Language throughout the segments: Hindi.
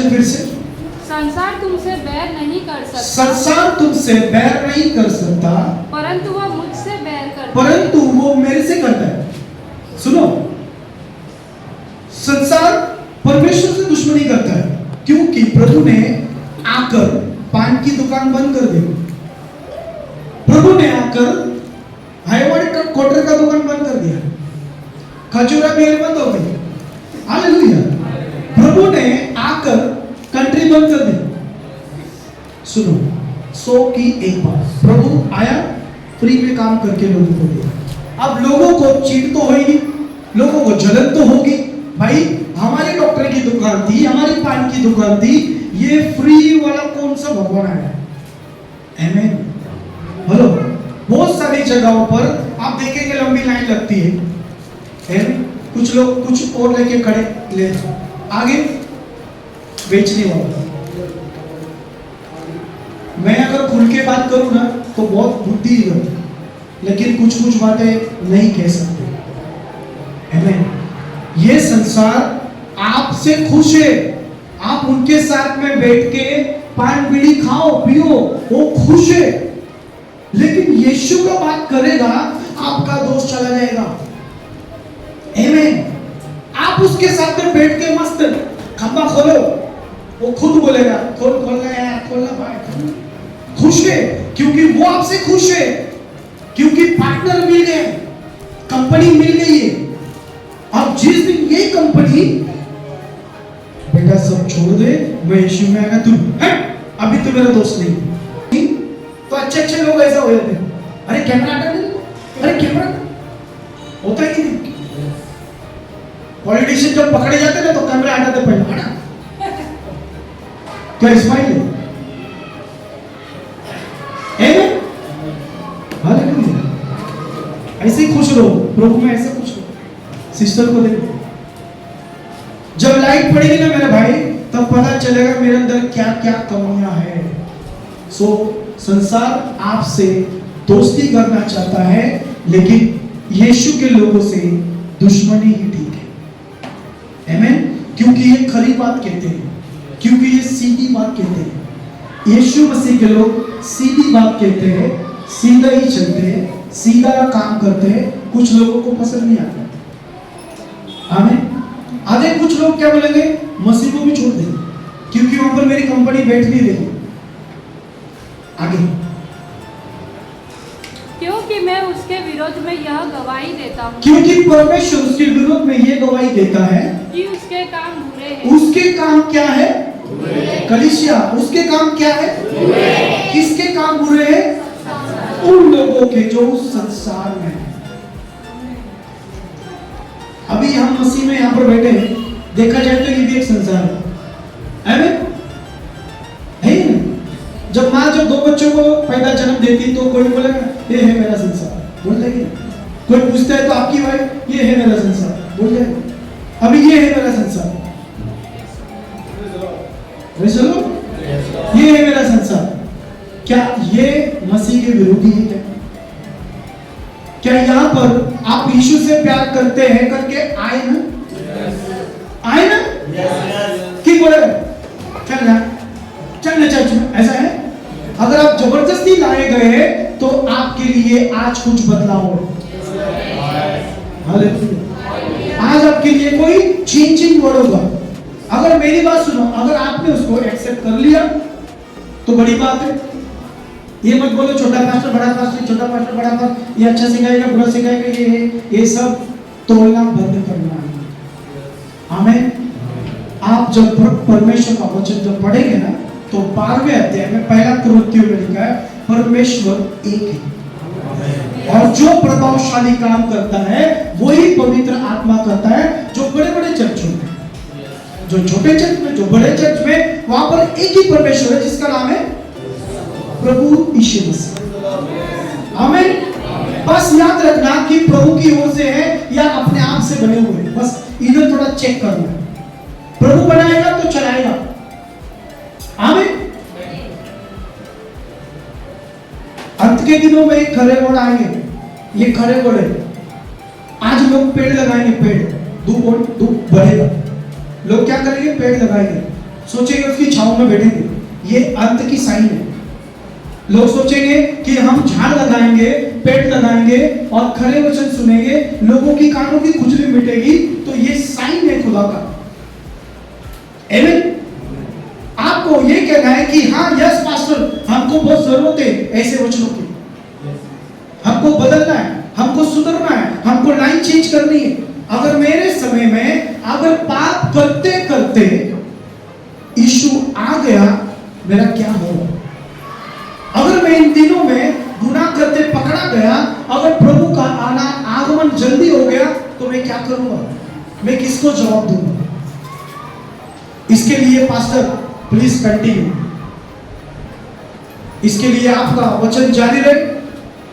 फिर से, संसार तुमसे बैर नहीं कर सकता, संसार तुमसे बैर नहीं कर सकता, परंतु वह मुझसे बैर करता है, परंतु वो मेरे से करता है। सुनो, संसार परमेश्वर से दुश्मनी करता है क्योंकि प्रभु ने आकर पान की दुकान बंद कर दी। प्रभु ने आकर हाईवाड़ी ट्रक क्वार्टर का दुकान बंद कर दिया, खजूरा मेल बंद हो गई। हालेलुया। प्रभु ने आकर कंट्री बंद कर दी। सुनो, 100 की एक बात, प्रभु आया, फ्री में काम करके लोगों को दिया। अब लोगों को चीट तो होगी, लोगों को जलन तो होगी। भाई, हमारी डॉक्टर की दुकान थी, हमारी पान की दुकान थी, ये फ्री वाला कौन सा भगवान आया? आमीन। हेलो, बहुत सारी जगहों पर आप देखेंगे लंबी लाइन लगती है, कुछ लोग कुछ और लेके खड़े ले आगे बेचने वाला। मैं अगर खुल के बात करूं ना तो बहुत बुद्धि है, लेकिन कुछ कुछ बातें नहीं कह सकते। आमीन। ये संसार आपसे खुश है, आप उनके साथ में बैठ के पान बीड़ी खाओ पियो, वो खुश है, लेकिन यीशु का बात करेगा आपका दोस्त चला जाएगा। आमीन। आप उसके साथ में बैठ के मस्त खंबा खोलो, वो खुद बोलेगा खोलना यार, खोलना भाई, खुश है क्योंकि वो आपसे खुश है, क्योंकि पार्टनर मिल गए, कंपनी मिल गई है। अब जिस दिन ये कंपनी बेटा सब छोड़ दे, मैं यीशु में आएगा, तू है अभी तो मेरा दोस्त नहीं, तो अच्छे अच्छे लोग ऐसा हो जाते हैं, अरे कैमरा हटा दे, अरे कैमरा होता है कि नहीं? पॉलिटिशियन जब पकड़े जाते ना तो कैमरा हटाते पहले, हटा क्या इस्माइल है? हालेलुया। ऐसे ही खुश रहो, प्रभु में ऐसे खुश रहो। सिस्टर को देखो, जब लाइट पड़ेगी ना मेरे भाई, तब पता चलेगा मेरे अंदर क्या क्या कमियां है। सो संसार आपसे दोस्ती करना चाहता है, लेकिन यीशु के लोगों से दुश्मनी ही ठीक है। आमीन। क्योंकि ये खरी बात कहते हैं, क्योंकि ये सीधी बात कहते हैं। यीशु मसीह के लोग सीधी बात कहते हैं, सीधा ही चलते हैं, सीधा काम करते हैं। कुछ लोगों को पसंद नहीं आता। आमीन। आधे कुछ लोग क्या बोलेंगे, मसीह को भी छोड़ देंगे क्योंकि वहां पर मेरी कंपनी बैठ नहीं रही। आगे, क्योंकि मैं उसके विरोध में यह गवाही देता हूँ क्योंकि परमेश्वर उसके विरोध में ये गवाही देता है कि उसके काम बुरे हैं। उसके काम क्या है? कलीसिया, उसके काम क्या है? किसके काम बुरे हैं? उन लोगों के जो उस संसार में हैं। अभी हम मसीह में यहाँ पर बैठे हैं, देखा जाए तो ये भी एक संसार है। आमीन? है ही नहीं? जब माँ जब दो बच्चों को पैदा जन्म देती तो कोई बोलेगा ये है मेरा संसार, बोल देगी। कोई पूछता है तो आपकी वाइफ, ये है मेरा संसार, बोल देगा। अभी ये है मेरा संसार, चलो ये है मेरा संसार। क्या ये मसीह के विरोधी है? क्या यहाँ पर आप यीशु से प्यार करते हैं करके आए ना? आए ना? कि बोले चलना चर्च में, ऐसा है? अगर आप जबरदस्ती लाए गए तो आपके लिए आज कुछ बदलाव हो। हालेलुया। आज आपके लिए कोई चेंजिंग वर्ड होगा। अगर मेरी बात सुनो, अगर आपने उसको एक्सेप्ट कर लिया तो बड़ी बात है। ये मत बोलो छोटा पास्टर बड़ा पास्टर, छोटा पास्टर बड़ा पास्टर, ये अच्छा सिखाएगा बुरा सिखाएगा, ये सब तोड़ना बंद करना है। आमीन। आप जब परमेश्वर का वचन जब पढ़ेंगे ना तो 12वें अध्याय में पहला कुरिन्थियों में लिखा है परमेश्वर एक है और जो प्रभावशाली काम करता है वही पवित्र आत्मा करता है। जो बड़े बड़े चर्चों में, जो छोटे चर्च में, जो बड़े चर्च में, वहां पर एक ही परमेश्वर है जिसका नाम है प्रभु यीशु मसीह। आमीन। बस याद रखना कि प्रभु की ओर से है या अपने आप से बने हुए हैं। बस इधर थोड़ा चेक करना है। प्रभु बनाएगा तो चलाएगा। आमीन। अंत के दिनों में एक खरे घोड़ आएंगे। ये खरे घोड़े आज लोग पेड़ लगाएंगे, पेड़ धूप बढ़ेगा, लोग क्या करेंगे? पेड़ लगाएंगे, सोचेंगे उसकी छांव में बैठेंगे। ये अंत की साइन है। लोग सोचेंगे कि हम झाड़ लगाएंगे, पेड़ लगाएंगे और खरे वचन सुनेंगे, लोगों की कानों की खुजली मिटेगी, तो ये साइन है खुदा का। आमीन। आपको ये कहना है कि हाँ यस पास्टर, हमको बहुत जरूरत है ऐसे वचनों की, हमको बदलना है, हमको सुधरना है, हमको लाइन चेंज करनी है। अगर मेरे समय में अगर पाप करते करते यीशु आ गया, मेरा क्या होगा? अगर मैं इन दिनों में गुनाह करते पकड़ा गया, अगर प्रभु का आना आगमन जल्दी हो गया, तो मैं क्या करूंगा? मैं किसको जवाब दूंगा? इसके लिए पास्टर प्लीज कंटिन्यू। इसके लिए आपका वचन जारी रहे,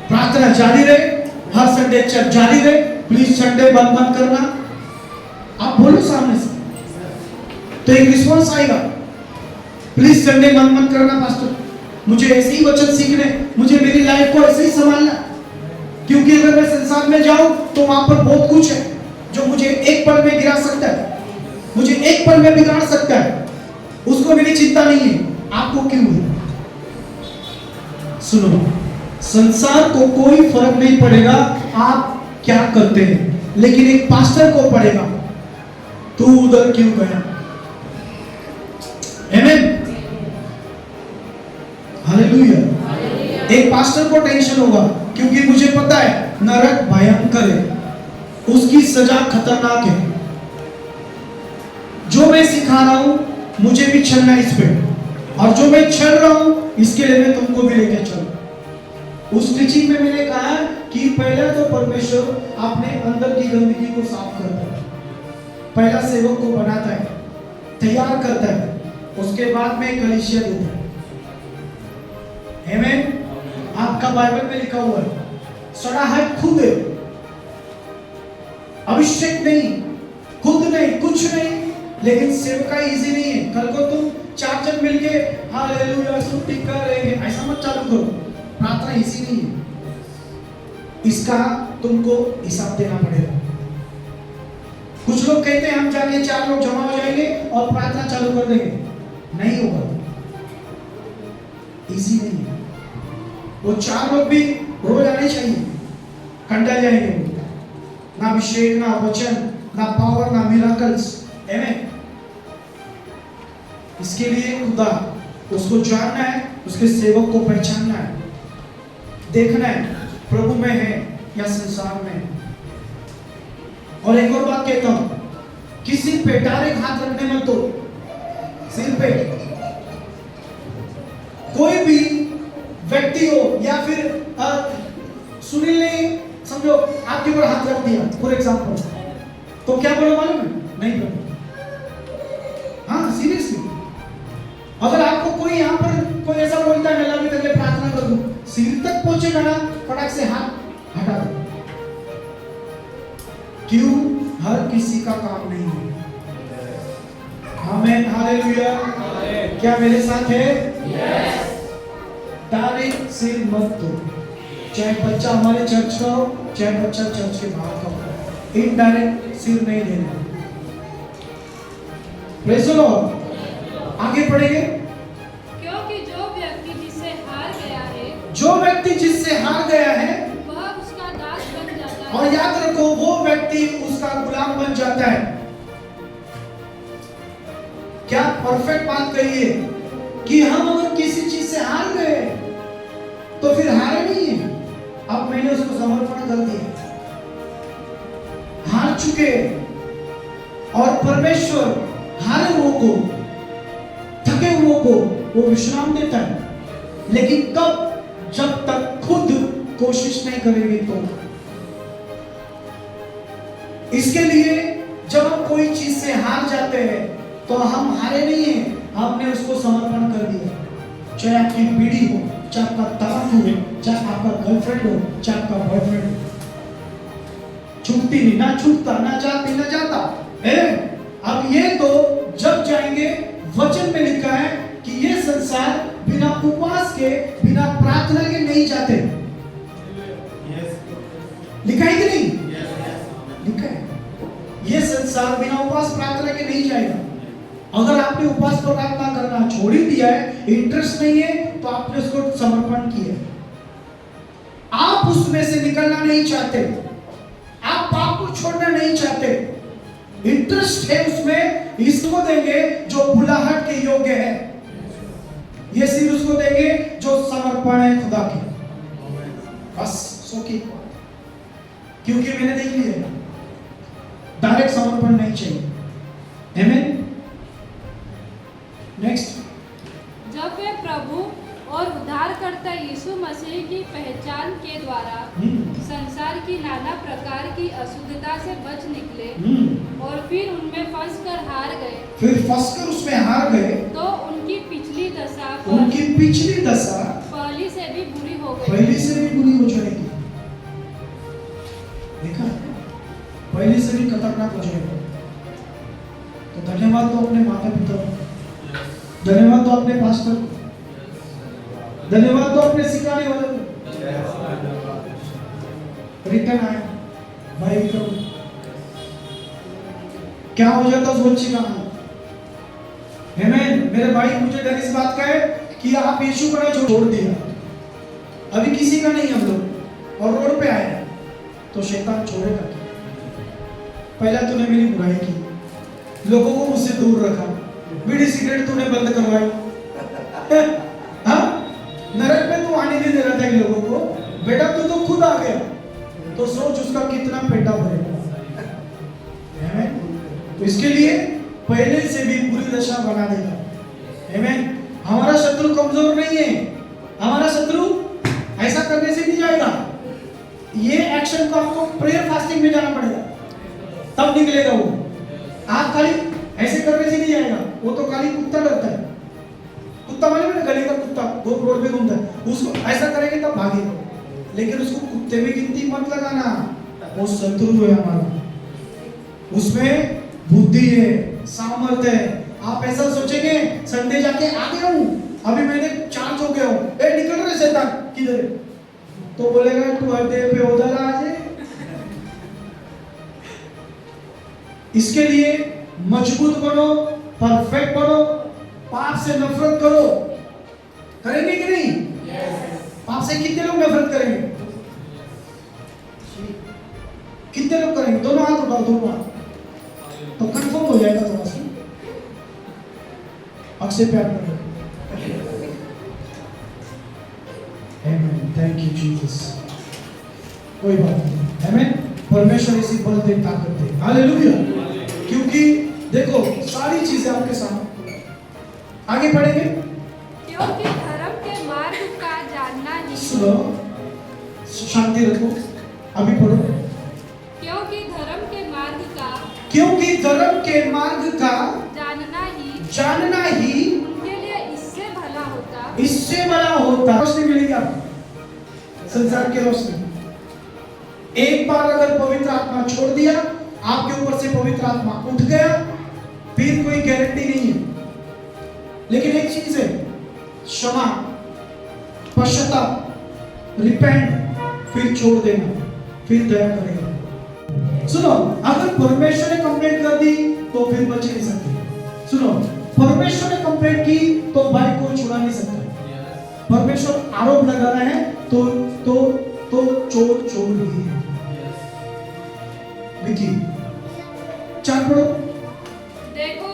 प्रार्थना जारी रहे, हर संडे चर्च जारी रहे। प्लीज संडे बंद मत करना। आप बोलो सामने से तो एक रिस्पॉन्स आएगा। प्लीज संडे बंद मत करना पास्टर, मुझे ऐसे ही वचन सीखने, मुझे मेरी लाइफ को ऐसे ही संभालना, क्योंकि अगर मैं संसार में जाऊं तो वहां पर बहुत कुछ है जो मुझे एक पल में गिरा सकता है, मुझे एक पल में बिगाड़ सकता है। उसको मेरी चिंता नहीं है। आपको क्यों है? सुनो, संसार को कोई फर्क नहीं पड़ेगा आप क्या करते हैं, लेकिन एक पास्टर को पड़ेगा तू उधर क्यों गया। आमीन। हालेलुया। एक पास्टर को टेंशन होगा क्योंकि मुझे पता है नरक भयंकर है, उसकी सजा खतरनाक है। जो मैं सिखा रहा हूं मुझे भी चलना इस पे, और जो मैं चल रहा हूं इसके लिए मैं तुमको भी लेके चलूं। उस टीचिंग में मैंने कहा कि पहले तो परमेश्वर अपने अंदर की गंदगी को साफ करता है, पहला सेवक को बनाता है, तैयार करता है, उसके बाद में कलीसिया देता है। आमीन। आपका बाइबल में लिखा हुआ है सड़ा है खुद, अभिषेक नहीं, खुद नहीं, कुछ नहीं, लेकिन सेवका इजी नहीं है। कल को तुम 4 जन मिलके हालेलुया स्तुति करेंगे, ऐसा मत चालू करो। प्रार्थना इजी नहीं है, इसका तुमको हिसाब देना पड़ेगा। कुछ लोग कहते हैं हम जाके 4 लोग जमा हो जाएंगे और प्रार्थना चालू कर देंगे, नहीं होगा, इजी नहीं है। वो 4 लोग भी रोज आने चाहिए, कंटा जाएंगे, ना अभिषेक, ना वचन, ना पावर, ना मिराकल्स। आमेन। इसके लिए खुदा उसको जानना है, उसके सेवक को पहचानना है, देखना है प्रभु में है या संसार में है। और एक और बात कहता हूं, किसी पे डायरेक्ट हाथ रखने मत दो, सिर पे। कोई भी व्यक्ति हो या फिर सुनील ने समझो आपके ऊपर हाथ रख दिया फॉर एग्जांपल, तो क्या बोलो मालूम है? नहीं बोलो। हाँ सीरियसली, अगर आपको कोई यहाँ पर कोई ऐसा बोलता है अल्लाह के लिए प्रार्थना कर दूं, सिर तक पहुंचेगा ना, फटाक से हाथ हटा दो। क्यों? हर किसी का काम नहीं है। आमेन, हालेलुया। क्या मेरे साथ है? यस। डायरेक्ट सिर मत दो, चाहे बच्चा हमारे चर्च का हो, चाहे बच्चा चर्च के बाहर का हो, इनडायरेक्ट सिर नहीं देना। Praise the Lord. आगे पढ़ेंगे। क्योंकि जो व्यक्ति जिससे हार गया है, जो व्यक्ति जिससे हार गया है, वह उसका दास बन जाता है। और याद रखो वो व्यक्ति उसका गुलाम बन जाता है। क्या परफेक्ट बात कही है कि हम अगर किसी चीज से हार गए तो फिर हारे नहीं है, अब मैंने उसको समर्पण कर दिया, हार चुके। और परमेश्वर हारे हुओं को, थके हुओं को वो विश्राम देता है, लेकिन कब? जब तक खुद कोशिश नहीं करेंगे तो। इसके लिए जब हम कोई चीज से हार जाते हैं तो हम हारे नहीं हैं, हमने उसको समर्पण कर दिया। चाहे आपकी पीढ़ी हो, चाहे आपका ताकत हो, चाहे आपका गर्लफ्रेंड हो, चाहे आपका बॉयफ्रेंड हो, छूटती नहीं, ना छूटता, ना जाती, ना जाता है। अब ये तो जब जाएंगे, वचन में लिखा है कि ये संसार बिना उपवास के, बिना प्रार्थना के नहीं जाते। लिखा है कि नहीं? लिखा है, ये संसार बिना उपवास प्रार्थना के नहीं जाएगा। अगर आपने उपवास प्रार्थना करना छोड़ ही दिया है, इंटरेस्ट नहीं है, तो आपने उसको समर्पण किया, आप उसमें से निकलना नहीं चाहते, आप पाप को छोड़ना नहीं चाहते, इंटरेस्ट है उसमें, इसको देंगे जो बुलाहट के योग्य है, ये सिर्फ उसको देंगे जो समर्पण है खुदा के, बस। सो की क्योंकि मैंने देख लिया, डायरेक्ट समर्पण नहीं चाहिए। आमेन। नेक्स्ट। जब वे प्रभु और उद्धारकर्ता यीशु मसीह की पहचान के द्वारा संसार की नाना प्रकार की अशुद्धता से बच निकले और फिर उनमें फंसकर हार गए, फिर फंसकर उसमें हार गए, तो उनकी पिछली दशा पहली से भी बुरी हो गई। पहली से भी बुरी हो जाएगी। देखा, पहली से भी खतरनाक हो जाएगा। तो धन्यवाद तो अपने माता पिता को, धन्यवाद तो अपने पास्टर को, धन्यवाद तो अपने सिखाने वाले को। रिटर्न आए भाई विक्रम, क्या हो जाता उस बच्ची का? आमेन। मेरे भाई मुझे डर इस बात का है कि आप यीशु को ना छोड़ दिया, अभी किसी का नहीं हम लोग, और रोड पे आए तो शैतान छोड़ेगा। पहला तूने मेरी बुराई की, लोगों को मुझसे दूर रखा, बीड़ी सिगरेट तूने बंद करवाई, हाँ, नरक में तू आने नहीं दे रहा था इन लोगों को, बेटा तू तो खुद आ गया, तो सोच उसका कितना पेटा भरेगा। तो इसके लिए पहले से भी बुरी दशा बना देगा। आमेन। हमारा शत्रु कमजोर नहीं है, हमारा शत्रु ऐसा करने से नहीं जाएगा। ये एक्शन को आपको प्रेयर फास्टिंग में जाना पड़ेगा, तब निकलेगा वो। आप खाली ऐसे करने से नहीं जाएगा, वो तो खाली कुत्ता डरता है, कुत्ता मालूम है, गली का कुत्ता वो रोड पे घूमता है, उसको ऐसा करेंगे तब भागेगा, लेकिन उसको कुत्ते में गिनती मत लगाना, वो शत्रु है हमारा, उसमें बुद्धि है, सामर्थ्य है। आप ऐसा सोचेंगे संडे जाके आ गया हूँ, अभी मैंने चार्ज हो गया हूँ, ए निकल रहे शैतान किधर है, तो बोलेगा तू अड्डे पे उधर आ जाए। इसके लिए मजबूत बनो, परफेक्ट बनो, पाप से नफरत करो। करेंगे कि नहीं? पाप से कितने लोग नफरत करेंगे? कितने लोग करेंगे? दोनों हाथ उठाओ, दोनों हाथ, तो कंफर्म हो जाएगा थोड़ा सा। अक्षय प्यार करो। आमेन, थैंक यू जीसस। कोई बात नहीं, आमेन। परमेश्वर इसी बल दे, ताकत दे, हालेलुया। क्योंकि देखो सारी चीजें आपके सामने। आगे पढ़ेंगे। क्योंकि धर्म के मार्ग का जानना ही सुनो, शांति रखो, अभी पढ़ो। क्योंकि धर्म के मार्ग का क्योंकि धर्म के मार्ग का जानना ही उनके लिए इससे भला होता, इससे बड़ा होता। रोशनी मिलेगी आपको, संसार की रोशनी। एक बार अगर पवित्र आत्मा छोड़ दिया, आपके ऊपर से पवित्र आत्मा उठ गया, फिर कोई गारंटी नहीं है। लेकिन एक चीज है, क्षमा, पश्चाताप, रिपेंट, फिर छोड़ देना, फिर दया करेगा। सुनो, अगर परमेश्वर ने कंप्लेंट कर दी तो फिर बच नहीं सकते। सुनो, परमेश्वर ने कंप्लेंट की तो भाई कोई छुड़ा नहीं सकता। परमेश्वर आरोप लगा रहा है तो चोर चोर ही है। विकी, चार पढ़ो। देखो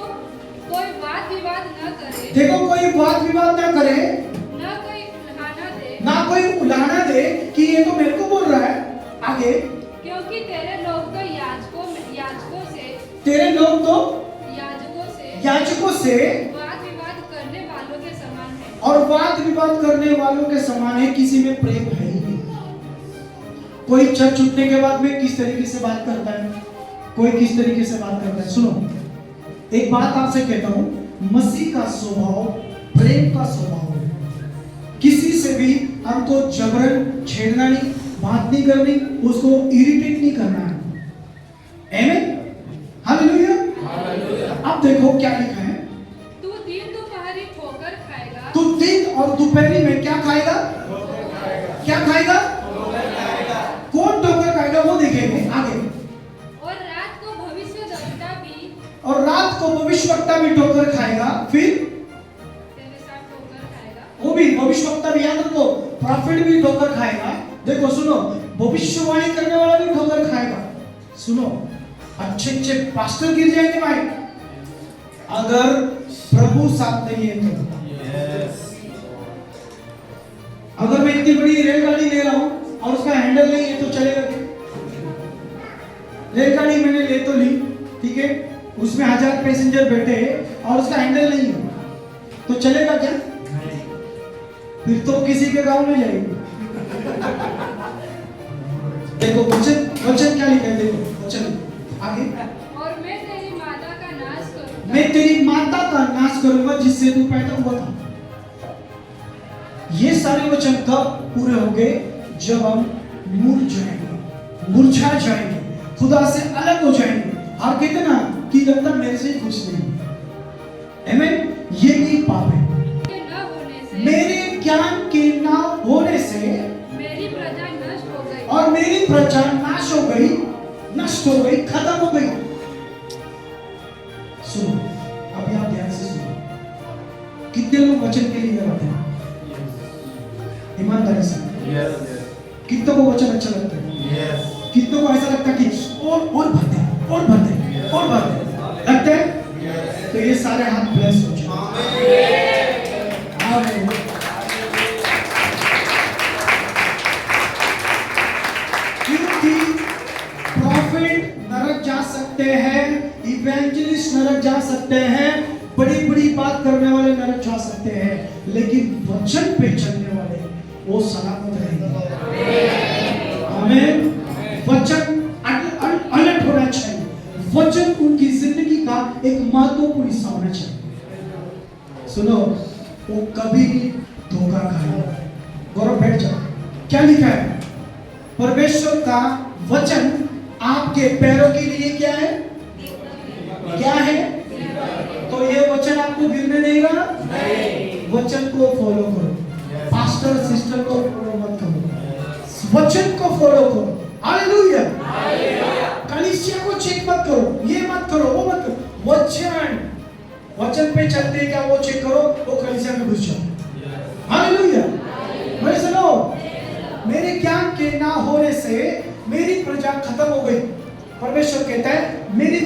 कोई वाद विवाद न करे, देखो कोई वाद विवाद ना करे, ना कोई उलाहना दे कि ये तो मेरे को बोल रहा है। आगे, क्योंकि तेरे लोग तो याजकों से वाद विवाद करने वालों के समान है, और वाद विवाद करने वालों के समान है, किसी में प्रेम है ही नहीं। कोई चर्च उठने के बाद में किस तरीके से बात करता है, कोई किस तरीके से बात करता है। सुनो, एक बात आपसे कहता हूं, मसीह का स्वभाव प्रेम का स्वभाव है। किसी से भी हमको जबरन छेड़ना नहीं, बात नहीं करनी, उसको इरिटेट नहीं करना है। आमीन, हालेलुया। अब देखो क्या लिखा है, तू दिन दोपहरी ठोकर खाएगा, तू दिन और दोपहरी में क्या खाएगा? क्या खाएगा? कौन ठोकर खाएगा वो देखेंगे आगे। और रात को भविष्यवक्ता भी ठोकर खाएगा, फिर तेरे साथ ठोकर खाएगा, वो भी भविष्यवक्ता भी, याद रखो, प्रॉफिट भी ठोकर खाएगा। देखो सुनो, भविष्यवाणी करने वाला भी ठोकर खाएगा। सुनो, अच्छे अच्छे पास्टर गिर जाएंगे भाई, अगर प्रभु साथ नहीं है तो। अगर मैं इतनी बड़ी रेलगाड़ी ले रहा हूं और उसका हैंडल नहीं है तो चलेगा क्या? रेलगाड़ी मैंने ले तो ली, ठीक है, उसमें 1000 पैसेंजर बैठे हैं और उसका हैंडल नहीं है तो चलेगा क्या? फिर तो किसी के गांव में जाएगी। देखो वचन क्या लिखा है, देखो वचन आगे। और मैं तेरी माता का नाश करूंगा, मैं तेरी माता का नाश करूंगा जिससे तू पैदा हुआ था। ये सारे वचन कब पूरे होंगे? जब हम मुरझा जाएंगे, खुदा से अलग हो जाएंगे और कहते ना कि लगता मेरे से कुछ नहीं। आमीन। ये भी पाप है। मेरे ज्ञान के ना होने से मेरी प्रजा नष्ट हो गई, और मेरी प्रजा नाश हो गई, नष्ट हो गई, खत्म हो गई। सुनो, अभी आप ध्यान से सुनो, कितने लोग वचन के लिए आते हैं? ईमानदारी से कितनों को वचन अच्छा लगता है? कितनों को ऐसा लगता है कि और भरते लगते हैं? तो ये सारे हाथ ब्लेस हो जाए। आमीन। क्योंकि प्रॉफिट नरक जा सकते हैं, इवेंजलिस्ट नरक जा सकते हैं, बड़ी बड़ी बात करने वाले नरक जा सकते हैं, लेकिन वचन पे चलने वाले वो सलामत रहेंगे। आमीन। वचन अलर्ट होना चाहिए, वचन उनकी जिंदगी का एक महत्वपूर्ण हिस्सा होना चाहिए। सुनो, वो कभी भी धोखा खाएगा। गौरव बैठ जाओ। क्या लिखा है? परमेश्वर का वचन आपके पैरों के लिए क्या है? क्या है? तो ये वचन आपको गिरने देगा नहीं। वचन को फॉलो करो, पास्टर सिस्टर को फॉलो मत करो, वचन को फॉलो करो। हालेलुया। कलीसिया को चेक मत करो, ये मत करो करो, वो मत करो। वचन पे चलते क्या वो चेक करो, वो कलीसिया में घुस जाओ। हालेलुया। मेरे सुनो, मेरे ज्ञान के ना होने से मेरी प्रजा खत्म हो गई। परमेश्वर कहता है मेरे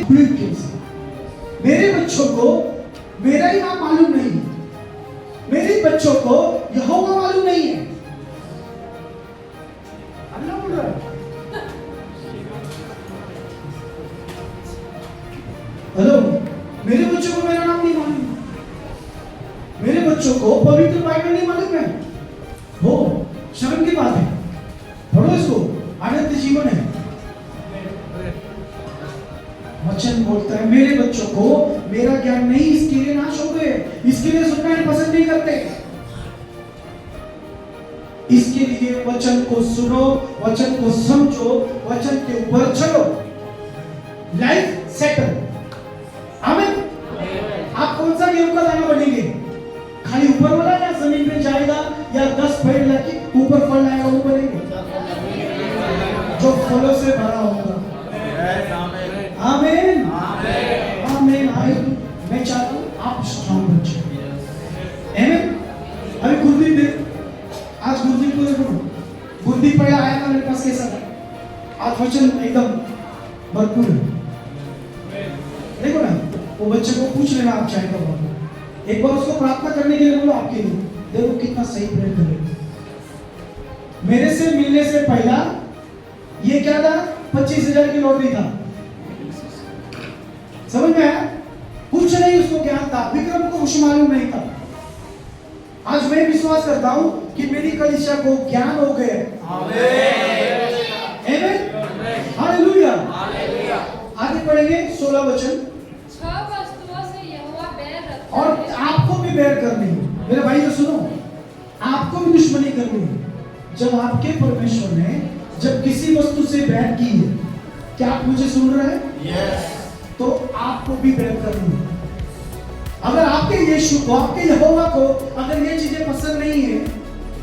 बच्चों को मेरा ही नाम मालूम नहीं, मेरे बच्चों को यहोवा मालूम नहीं है। अल्लाह बोल रहा है। हेलो, मेरे बच्चों को मेरा नाम नहीं मालूम, मेरे बच्चों को पवित्र बाइबल नहीं मालूम है। हो शर्म की बात है, पढ़ो इसको, आनंद जीवन है। वचन बोलता है मेरे बच्चों को मेरा ज्ञान नहीं, इसके लिए नाश हो गए, इसके लिए सुनना पसंद नहीं करते। इसके लिए वचन को सुनो, वचन को समझो, वचन के ऊपर चलो, लाइफ सेटल। आमीन। आप कौन सा गेहूं का दाना बनेंगे? खाली ऊपर वाला या जमीन पे जाएगा, या 10 पेड़ लाके ऊपर फल लाएगा वो बनेंगे? जो फलों से भरा होगा। आमीन आमीन। मैं चाहता हूँ आप स्ट्रॉन्ग बच्चे। आमीन। अभी गुरदीप देख, आज गुरदीप को देखो, गुरदीप पहले आया था मेरे पास कैसा था, आज वचन एकदम भरपूर है। देखो ना, वो बच्चे को पूछ लेना आप चाहे तो, एक बार उसको प्रार्थना करने के लिए बोलो आपके लिए, देखो कितना सही प्रेयर करेगा। मेरे से मिलने से पहला ये क्या था, 25,000 की लॉटरी था। समझ में आया? कुछ नहीं उसको ज्ञान था, विक्रम को कुछ मालूम नहीं था। आज मैं विश्वास करता हूं कि मेरी कलीसिया को ज्ञान हो गया। आमीन। हालेलुया। आगे पढ़ेंगे 16 वचन। 6 वस्तुओं से यहोवा बैर रखता और है। आपको भी बैर करनी है मेरे भाई, सुनो, आपको भी दुश्मनी करनी है। जब आपके परमेश्वर ने जब किसी वस्तु से बैर की है, क्या आप मुझे सुन रहे हैं? yes. तो आपको भी बैर करनी है। अगर आपके यीशु को, आपके यहोवा को अगर ये चीजें पसंद नहीं है,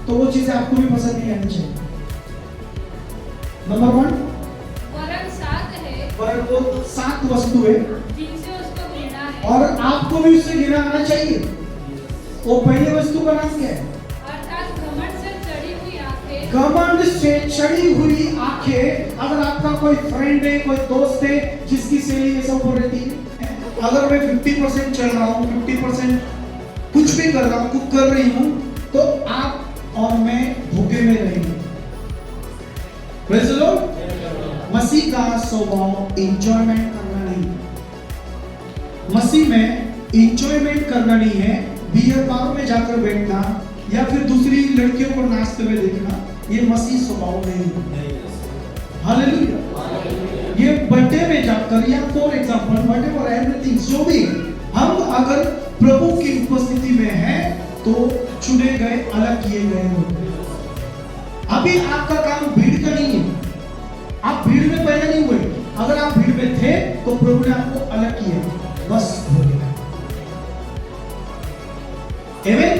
तो वो चीजें आपको भी पसंद नहीं आनी चाहिए। नंबर 1, वरन 7 है, वरन वो 7 वस्तु है जिनसे उसको घृणा है, और आपको भी उससे घृणा आना चाहिए। वो पहली वस्तु का नाम क्या है? अर्थात घमंड से चढ़ी हुई आंखें। घमंड से चढ़ी हुई आंखें। अगर आपका कोई फ्रेंड है, कोई दोस्त है जिसकी सैलरी ये सब हो रहती है, अगर मैं 50% चल रहा हूँ, 50% कुछ भी कर रहा हूँ, कुछ कर रही हूँ, तो आप और मैं भूखे में रहेंगे। Praise the Lord. मसीह का स्वभाव एंजॉयमेंट करना नहीं, मसीह में एंजॉयमेंट करना नहीं है। बियर बार में जाकर बैठना या फिर दूसरी लड़कियों को नाचते हुए देखना, ये मसीह स्वभाव नहीं है। हालेलुया। ये बर्थडे में जाकर या फॉर एग्जांपल व्हाटएवर एवरीथिंग, जो भी हम अगर प्रभु की उपस्थिति में हैं, तो चुने गए, अलग किए गए लोग। अभी आपका काम भीड़ का नहीं है, आप भीड़ में पैदा नहीं हुए। अगर आप भीड़ में थे तो प्रभु ने आपको अलग किया, बस हो गया। आमीन।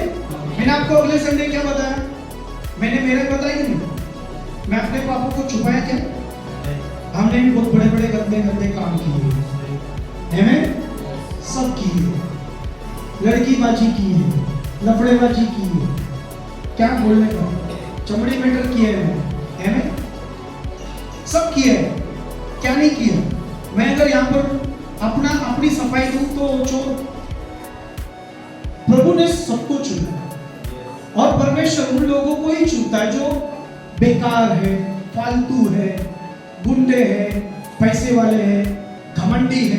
मैंने आपको अगले संडे क्या बताया? मैंने मेरे बताया कि नहीं? मैं अपने पापों को छुपाया क्या? हमने भी बहुत बड़े बड़े गंदे काम किए हैं, सब किए, लड़कीबाजी की है, लफड़ेबाजी की है, क्या बोलने का, चमड़ी मेटर किए हैं, सब किए हैं। क्या नहीं किया? मैं अगर यहाँ पर अपनी सफाई दूं तो चोर। प्रभु ने सबको चुना, और परमेश्वर उन लोगों को ही चुनता है जो बेकार है, फालतू है, गुंडे हैं, पैसे वाले हैं, घमंडी है।